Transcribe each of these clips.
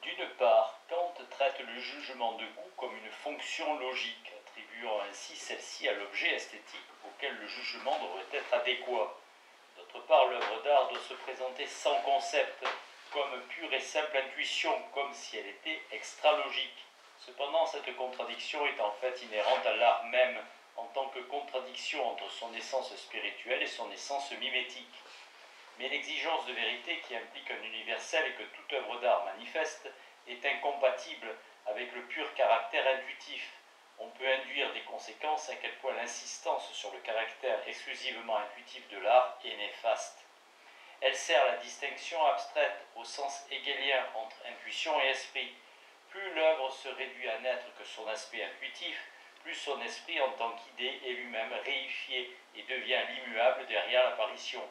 D'une part, Kant traite le jugement de goût comme une fonction logique, attribuant ainsi celle-ci à l'objet esthétique auquel le jugement devrait être adéquat. D'autre part, l'œuvre d'art doit se présenter sans concept, comme pure et simple intuition, comme si elle était extra-logique. Cependant, cette contradiction est en fait inhérente à l'art même, en tant que contradiction entre son essence spirituelle et son essence mimétique. Mais l'exigence de vérité qui implique un universel et que toute œuvre d'art manifeste est incompatible avec le pur caractère intuitif. On peut induire des conséquences à quel point l'insistance sur le caractère exclusivement intuitif de l'art est néfaste. Elle sert la distinction abstraite au sens hegelien entre intuition et esprit. Plus l'œuvre se réduit à n'être que son aspect intuitif, plus son esprit en tant qu'idée est lui-même réifié et devient l'immuable derrière l'apparition.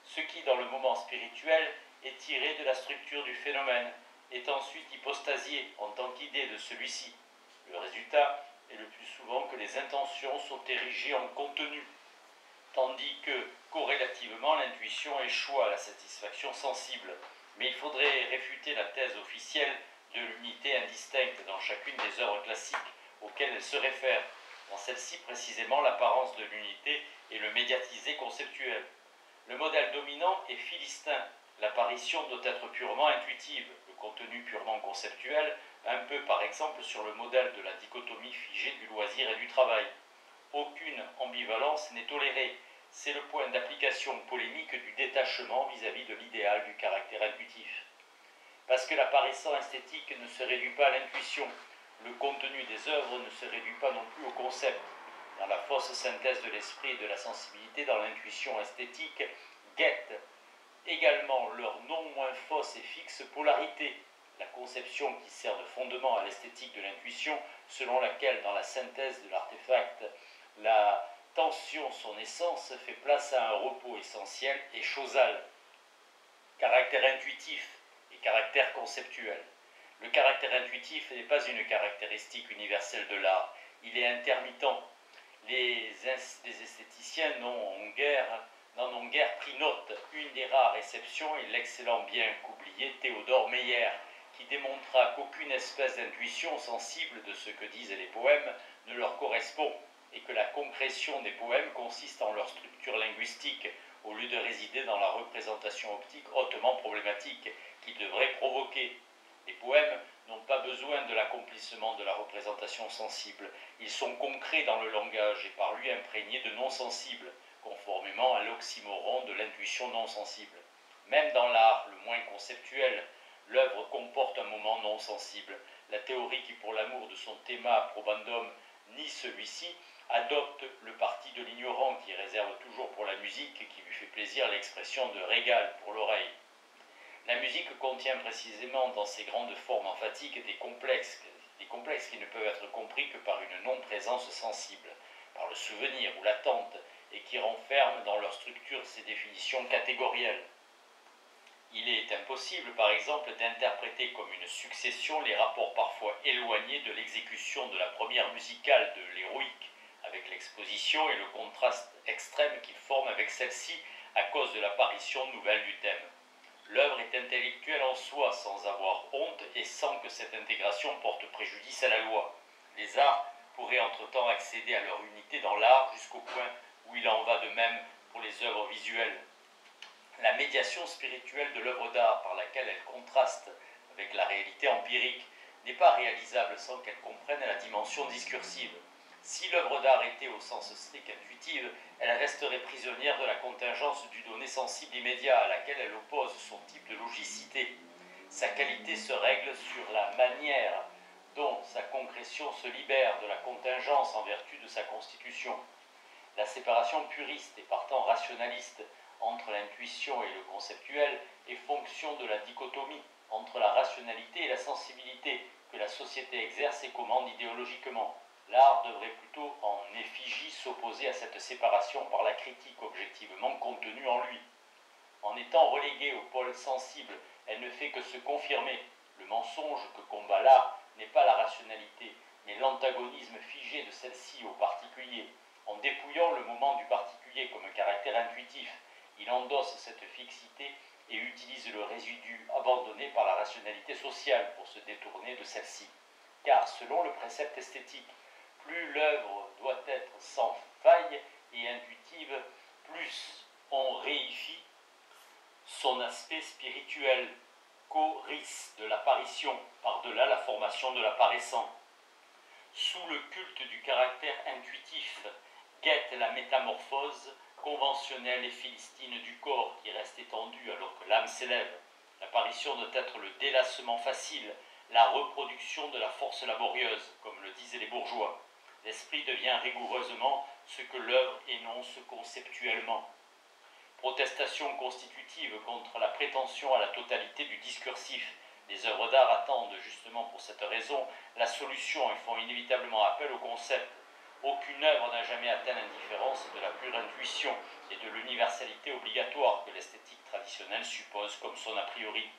Ce qui, dans le moment spirituel, est tiré de la structure du phénomène, est ensuite hypostasié en tant qu'idée de celui-ci. Le résultat est le plus souvent que les intentions sont érigées en contenu, tandis que, corrélativement, l'intuition échoue à la satisfaction sensible. Mais il faudrait réfuter la thèse officielle de l'unité indistincte dans chacune des œuvres classiques auxquelles elle se réfère. Dans celle-ci, précisément, l'apparence de l'unité est le médiatisé conceptuel. Le modèle dominant est philistin. L'apparition doit être purement intuitive, le contenu purement conceptuel, un peu par exemple sur le modèle de la dichotomie figée du loisir et du travail. Aucune ambivalence n'est tolérée. C'est le point d'application polémique du détachement vis-à-vis de l'idéal du caractère intuitif. Parce que l'apparaissant esthétique ne se réduit pas à l'intuition, le contenu des œuvres ne se réduit pas non plus au concept. Dans la fausse synthèse de l'esprit et de la sensibilité dans l'intuition esthétique, guettent également leur non moins fausse et fixe polarité, la conception qui sert de fondement à l'esthétique de l'intuition, selon laquelle dans la synthèse de l'artefact, la tension, son essence, fait place à un repos essentiel et chausal, caractère intuitif et caractère conceptuel. Le caractère intuitif n'est pas une caractéristique universelle de l'art, il est intermittent. Les esthéticiens n'en ont guère pris note. Une des rares exceptions est l'excellent bien qu'oubliait Théodore Meyer, qui démontra qu'aucune espèce d'intuition sensible de ce que disent les poèmes ne leur correspond, et que la concrétion des poèmes consiste en leur structure linguistique, au lieu de résider dans la représentation optique hautement problématique qu'ils devraient provoquer. Les poèmes n'ont pas besoin de l'accomplissement de la représentation sensible. Ils sont concrets dans le langage et par lui imprégnés de non-sensibles, conformément à l'oxymoron de l'intuition non-sensible. Même dans l'art le moins conceptuel, l'œuvre comporte un moment non-sensible. La théorie qui, pour l'amour de son théma probandum, nie celui-ci, adopte le parti de l'ignorant qui réserve toujours pour la musique qui lui fait plaisir l'expression de régal pour l'oreille. La musique contient précisément dans ses grandes formes emphatiques des complexes qui ne peuvent être compris que par une non-présence sensible, par le souvenir ou l'attente, et qui renferment dans leur structure ces définitions catégorielles. Il est impossible, par exemple, d'interpréter comme une succession les rapports parfois éloignés de l'exécution de la première musicale de l'héroïque, avec l'exposition et le contraste extrême qu'il forme avec celle-ci à cause de l'apparition nouvelle du thème. L'œuvre est intellectuelle en soi, sans avoir honte et sans que cette intégration porte préjudice à la loi. Les arts pourraient entre-temps accéder à leur unité dans l'art jusqu'au point où il en va de même pour les œuvres visuelles. La médiation spirituelle de l'œuvre d'art par laquelle elle contraste avec la réalité empirique n'est pas réalisable sans qu'elle comprenne la dimension discursive. Si l'œuvre d'art était au sens strict intuitive, elle resterait prisonnière de la contingence du donné sensible immédiat à laquelle elle oppose son type de logicité. Sa qualité se règle sur la manière dont sa concrétion se libère de la contingence en vertu de sa constitution. La séparation puriste et partant rationaliste entre l'intuition et le conceptuel est fonction de la dichotomie entre la rationalité et la sensibilité que la société exerce et commande idéologiquement. L'art devrait plutôt en effigie s'opposer à cette séparation par la critique objectivement contenue en lui. En étant reléguée au pôle sensible, elle ne fait que se confirmer. Le mensonge que combat l'art n'est pas la rationalité, mais l'antagonisme figé de celle-ci au particulier. En dépouillant le moment du particulier comme caractère intuitif, il endosse cette fixité et utilise le résidu abandonné par la rationalité sociale pour se détourner de celle-ci. Car selon le précepte esthétique, plus l'œuvre doit être sans faille et intuitive, plus on réifie son aspect spirituel, qu'au-risque de l'apparition, par-delà la formation de l'apparaissant. Sous le culte du caractère intuitif, guette la métamorphose conventionnelle et philistine du corps qui reste étendu alors que l'âme s'élève. L'apparition doit être le délassement facile, la reproduction de la force laborieuse, comme le disaient les bourgeois. L'esprit devient rigoureusement ce que l'œuvre énonce conceptuellement. Protestation constitutive contre la prétention à la totalité du discursif. Les œuvres d'art attendent justement pour cette raison la solution et font inévitablement appel au concept. Aucune œuvre n'a jamais atteint l'indifférence de la pure intuition et de l'universalité obligatoire que l'esthétique traditionnelle suppose comme son a priori.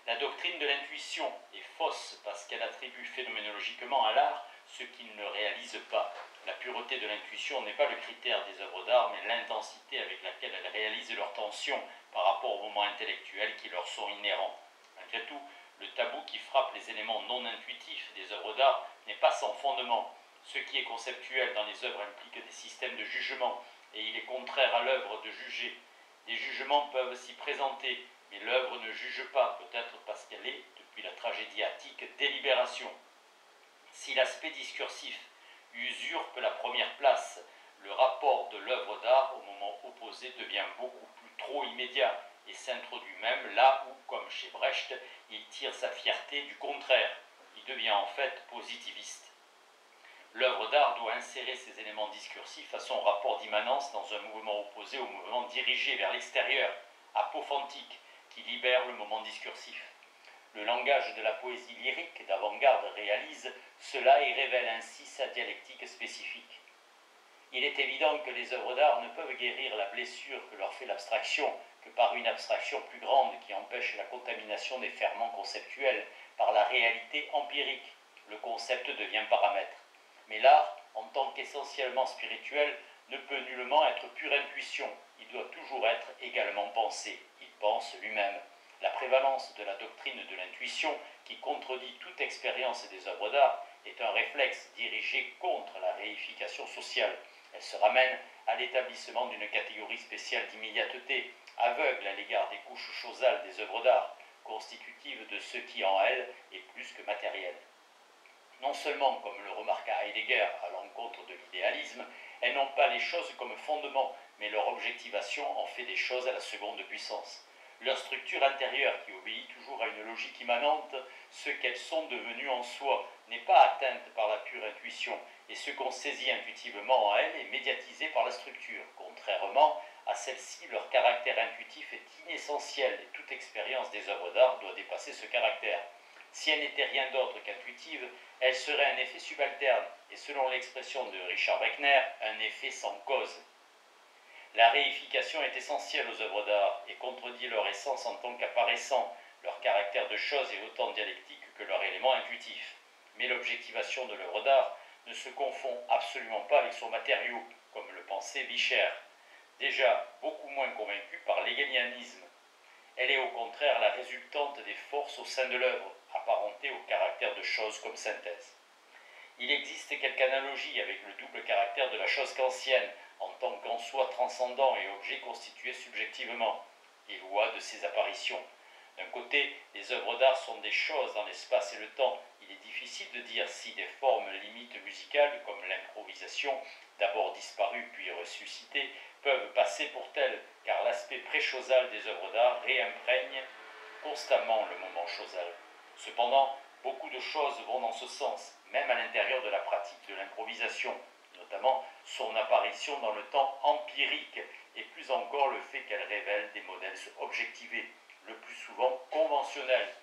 La doctrine de l'intuition est fausse parce qu'elle attribue phénoménologiquement à l'art ce qu'il ne réalise pas. La pureté de l'intuition n'est pas le critère des œuvres d'art, mais l'intensité avec laquelle elles réalisent leur tension par rapport aux moments intellectuels qui leur sont inhérents. Malgré tout, le tabou qui frappe les éléments non intuitifs des œuvres d'art n'est pas sans fondement. Ce qui est conceptuel dans les œuvres implique des systèmes de jugement, et il est contraire à l'œuvre de juger. Des jugements peuvent s'y présenter, mais l'œuvre ne juge pas, peut-être parce qu'elle est, depuis la tragédie attique, délibération. Si l'aspect discursif usurpe la première place, le rapport de l'œuvre d'art au moment opposé devient beaucoup plus trop immédiat et s'introduit même là où, comme chez Brecht, il tire sa fierté du contraire. Il devient en fait positiviste. L'œuvre d'art doit insérer ces éléments discursifs à son rapport d'immanence dans un mouvement opposé au mouvement dirigé vers l'extérieur, apophantique, qui libère le moment discursif. Le langage de la poésie lyrique d'avant-garde réalise cela et révèle ainsi sa dialectique spécifique. Il est évident que les œuvres d'art ne peuvent guérir la blessure que leur fait l'abstraction que par une abstraction plus grande qui empêche la contamination des ferments conceptuels par la réalité empirique. Le concept devient paramètre. Mais l'art, en tant qu'essentiellement spirituel, ne peut nullement être pure intuition. Il doit toujours être également pensé. Il pense lui-même. La prévalence de la doctrine de l'intuition, qui contredit toute expérience des œuvres d'art, est un réflexe dirigé contre la réification sociale. Elle se ramène à l'établissement d'une catégorie spéciale d'immédiateté, aveugle à l'égard des couches chosales des œuvres d'art, constitutive de ce qui en elle est plus que matériel. Non seulement, comme le remarqua Heidegger à l'encontre de l'idéalisme, elles n'ont pas les choses comme fondement, mais leur objectivation en fait des choses à la seconde puissance. Leur structure intérieure, qui obéit toujours à une logique immanente, ce qu'elles sont devenues en soi, n'est pas atteinte par la pure intuition, et ce qu'on saisit intuitivement en elles est médiatisé par la structure. Contrairement à celle-ci, leur caractère intuitif est inessentiel, et toute expérience des œuvres d'art doit dépasser ce caractère. Si elle n'était rien d'autre qu'intuitive, elle serait un effet subalterne, et selon l'expression de Richard Wagner, un effet sans cause. La réification est essentielle aux œuvres d'art et contredit leur essence en tant qu'apparaissant. Leur caractère de chose est autant dialectique que leur élément intuitif. Mais l'objectivation de l'œuvre d'art ne se confond absolument pas avec son matériau, comme le pensait Vischer, déjà beaucoup moins convaincu par l'hégélianisme. Elle est au contraire la résultante des forces au sein de l'œuvre, apparentée au caractère de chose comme synthèse. Il existe quelque analogie avec le double caractère de la chose kantienne, en tant qu'en soi transcendant et objet constitué subjectivement, et loi de ses apparitions. D'un côté, les œuvres d'art sont des choses dans l'espace et le temps. Il est difficile de dire si des formes limites musicales, comme l'improvisation, d'abord disparue puis ressuscitée, peuvent passer pour telles, car l'aspect pré-chosal des œuvres d'art réimprègne constamment le moment chosal. Cependant, beaucoup de choses vont dans ce sens, même à l'intérieur de la pratique de l'improvisation, notamment son apparition dans le temps empirique, et plus encore le fait qu'elle révèle des modèles objectivés, le plus souvent conventionnels.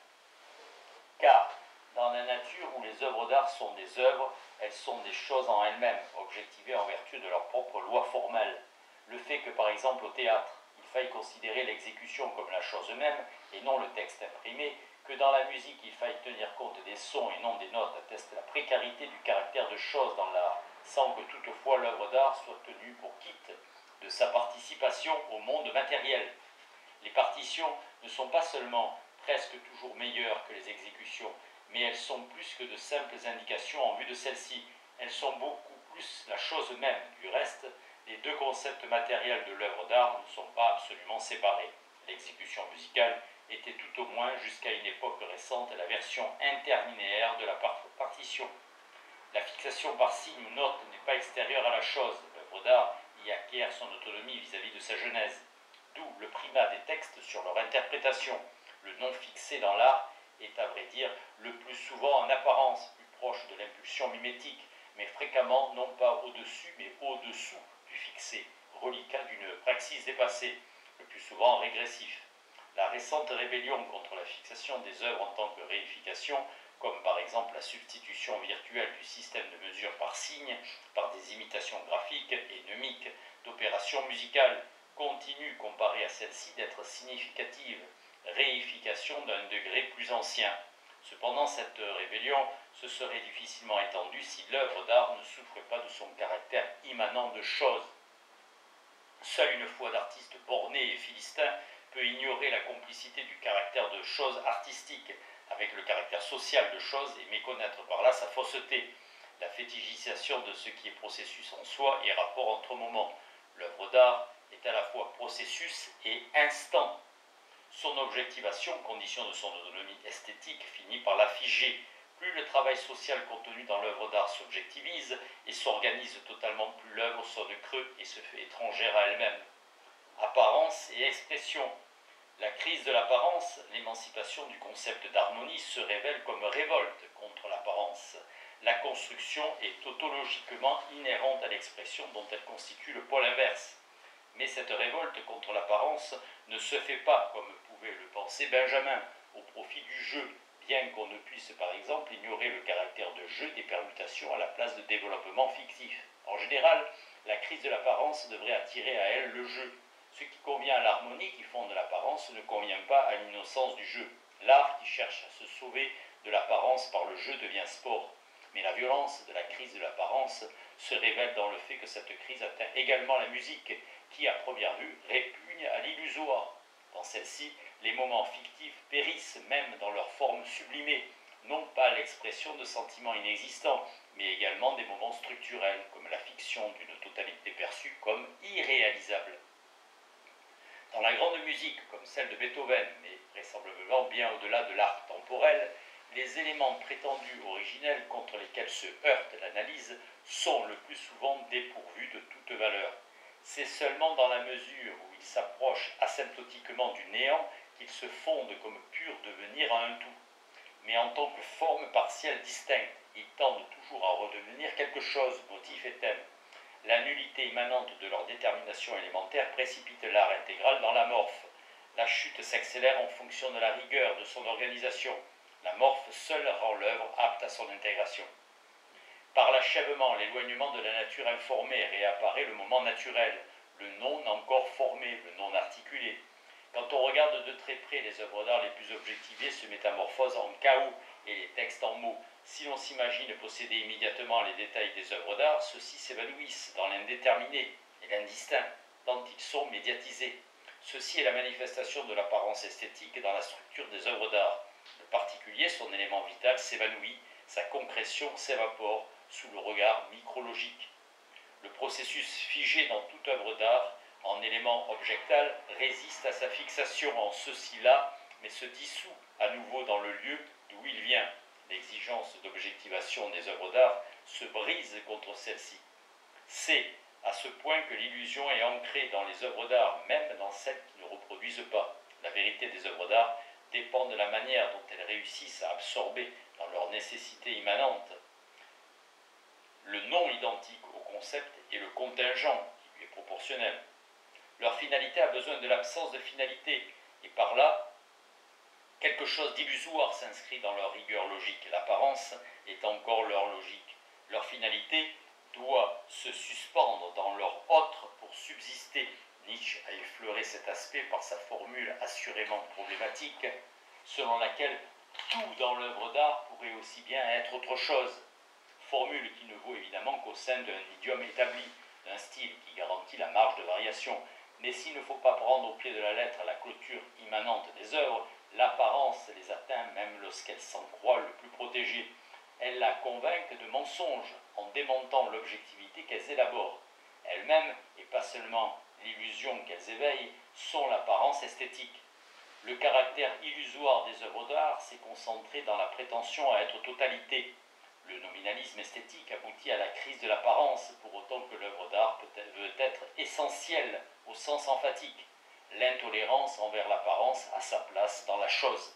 Car, dans la nature où les œuvres d'art sont des œuvres, elles sont des choses en elles-mêmes, objectivées en vertu de leur propre loi formelle. Le fait que, par exemple, au théâtre, il faille considérer l'exécution comme la chose même, et non le texte imprimé, que dans la musique il faille tenir compte des sons et non des notes, atteste la précarité du caractère de chose dans l'art, sans que toutefois l'œuvre d'art soit tenue pour quitte de sa participation au monde matériel. Les partitions ne sont pas seulement presque toujours meilleures que les exécutions, mais elles sont plus que de simples indications en vue de celles-ci. Elles sont beaucoup plus la chose même. Du reste, les deux concepts matériels de l'œuvre d'art ne sont pas absolument séparés. L'exécution musicale était tout au moins, jusqu'à une époque récente, la version interlinéaire de la partition. La fixation par signe ou note n'est pas extérieure à la chose. L'œuvre d'art y acquiert son autonomie vis-à-vis de sa genèse. D'où le primat des textes sur leur interprétation. Le non fixé dans l'art est, à vrai dire, le plus souvent en apparence plus proche de l'impulsion mimétique, mais fréquemment non pas au-dessus, mais au-dessous du fixé, reliquat d'une praxis dépassée, le plus souvent régressif. La récente rébellion contre la fixation des œuvres en tant que réification, comme par exemple la substitution virtuelle du système de mesure par signe, par des imitations graphiques et mnémiques d'opérations musicales, continue, comparée à celle-ci, d'être significative, réification d'un degré plus ancien. Cependant, cette rébellion se serait difficilement étendue si l'œuvre d'art ne souffrait pas de son caractère immanent de chose. Seule une foi d'artiste borné et philistin peut ignorer la complicité du caractère de chose artistique avec le caractère social de chose et méconnaître par là sa fausseté, la fétichisation de ce qui est processus en soi et rapport entre moments. L'œuvre d'art est à la fois processus et instant. Son objectivation, condition de son autonomie esthétique, finit par la figer. Plus le travail social contenu dans l'œuvre d'art s'objectivise et s'organise totalement, plus l'œuvre sonne creux et se fait étrangère à elle-même. Apparence et expression. La crise de l'apparence, l'émancipation du concept d'harmonie se révèle comme révolte contre l'apparence. La construction est tautologiquement inhérente à l'expression dont elle constitue le pôle inverse. Mais cette révolte contre l'apparence ne se fait pas, comme pouvait le penser Benjamin, au profit du jeu, bien qu'on ne puisse par exemple ignorer le caractère de jeu des permutations à la place de développement fictif. En général, la crise de l'apparence devrait attirer à elle le jeu. Ce qui convient à l'harmonie qui fonde l'apparence ne convient pas à l'innocence du jeu. L'art qui cherche à se sauver de l'apparence par le jeu devient sport. Mais la violence de la crise de l'apparence se révèle dans le fait que cette crise atteint également la musique, qui, à première vue, répugne à l'illusoire. Dans celle-ci, les moments fictifs périssent même dans leur forme sublimée, non pas l'expression de sentiments inexistants, mais également des moments structurels, comme la fiction d'une totalité perçue comme irréalisable. Dans la grande musique, comme celle de Beethoven, mais vraisemblablement bien au-delà de l'art temporel, les éléments prétendus originels contre lesquels se heurte l'analyse sont le plus souvent dépourvus de toute valeur. C'est seulement dans la mesure où ils s'approchent asymptotiquement du néant qu'ils se fondent comme pur devenir à un tout. Mais en tant que forme partielle distincte, ils tendent toujours à redevenir quelque chose, motif et thème. La nullité immanente de leur détermination élémentaire précipite l'art intégral dans l'amorphe. La chute s'accélère en fonction de la rigueur de son organisation. L'amorphe seule rend l'œuvre apte à son intégration. Par l'achèvement, l'éloignement de la nature informée réapparaît le moment naturel, le non encore formé, le non articulé. Quand on regarde de très près les œuvres d'art les plus objectivées se métamorphosent en chaos et les textes en mots. Si l'on s'imagine posséder immédiatement les détails des œuvres d'art, ceux-ci s'évanouissent dans l'indéterminé et l'indistinct, tant ils sont médiatisés. Ceci est la manifestation de l'apparence esthétique dans la structure des œuvres d'art. Le particulier, son élément vital, s'évanouit, sa concrétion s'évapore sous le regard micrologique. Le processus figé dans toute œuvre d'art, en élément objectal, résiste à sa fixation en ceci-là, mais se dissout à nouveau dans le lieu d'où il vient. L'exigence d'objectivation des œuvres d'art se brise contre celle-ci. C'est à ce point que l'illusion est ancrée dans les œuvres d'art, même dans celles qui ne reproduisent pas. La vérité des œuvres d'art dépend de la manière dont elles réussissent à absorber dans leur nécessité immanente le non identique au concept et le contingent qui lui est proportionnel. Leur finalité a besoin de l'absence de finalité, et par là, quelque chose d'illusoire s'inscrit dans leur rigueur logique. L'apparence est encore leur logique. Leur finalité doit se suspendre dans leur autre pour subsister. Nietzsche a effleuré cet aspect par sa formule assurément problématique, selon laquelle tout dans l'œuvre d'art pourrait aussi bien être autre chose. Formule qui ne vaut évidemment qu'au sein d'un idiome établi, d'un style qui garantit la marge de variation, Mais s'il ne faut pas prendre au pied de la lettre la clôture immanente des œuvres, l'apparence les atteint même lorsqu'elles s'en croient le plus protégées. Elles la convainquent de mensonges en démontant l'objectivité qu'elles élaborent. Elles-mêmes, et pas seulement l'illusion qu'elles éveillent, sont l'apparence esthétique. Le caractère illusoire des œuvres d'art s'est concentré dans la prétention à être totalité. Le nominalisme esthétique aboutit à la crise de l'apparence, pour autant que l'œuvre d'art veut être essentielle au sens emphatique. L'intolérance envers l'apparence a sa place dans la chose.